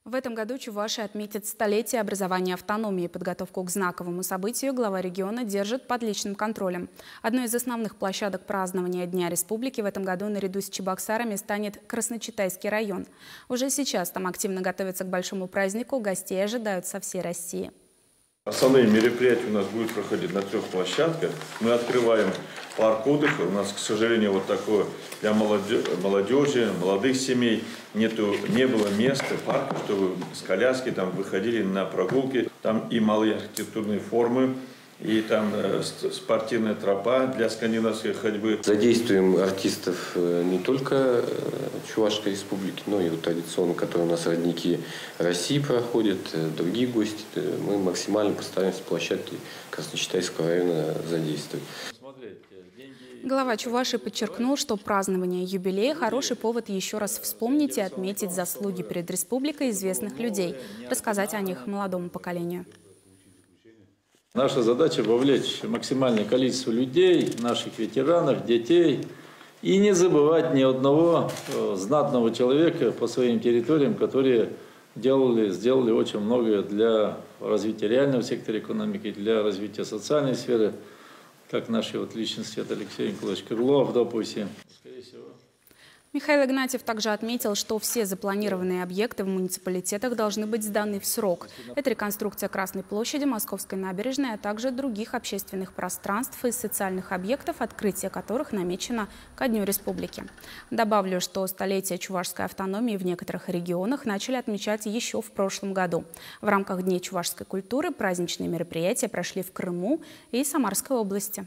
В этом году Чувашия отметит столетие образования автономии. Подготовку к знаковому событию глава региона держит под личным контролем. Одной из основных площадок празднования Дня Республики в этом году наряду с Чебоксарами станет Красночитайский район. Уже сейчас там активно готовятся к большому празднику, гостей ожидают со всей России. Основные мероприятия у нас будут проходить на 3 площадках. Мы открываем парк отдыха. У нас, к сожалению, вот такое для молодежи, молодых семей не было места, парка, чтобы с коляски там выходили на прогулки. Там и малые архитектурные формы, и там спортивная тропа для скандинавской ходьбы. Задействуем артистов не только Чувашской республики, но и традиционно, которые у нас родники России проходят, другие гости. Мы максимально постараемся площадки Красночитайского района задействовать. Глава Чувашии подчеркнул, что празднование юбилея – хороший повод еще раз вспомнить и отметить заслуги перед республикой известных людей, рассказать о них молодому поколению. Наша задача – вовлечь максимальное количество людей, наших ветеранов, детей, и не забывать ни одного знатного человека по своим территориям, которые сделали очень многое для развития реального сектора экономики, для развития социальной сферы, как наши личности, это Алексей Николаевич Крылов, допустим. Михаил Игнатьев также отметил, что все запланированные объекты в муниципалитетах должны быть сданы в срок. Это реконструкция Красной площади, Московской набережной, а также других общественных пространств и социальных объектов, открытие которых намечено ко Дню Республики. Добавлю, что столетие чувашской автономии в некоторых регионах начали отмечать еще в прошлом году. В рамках Дней чувашской культуры праздничные мероприятия прошли в Крыму и Самарской области.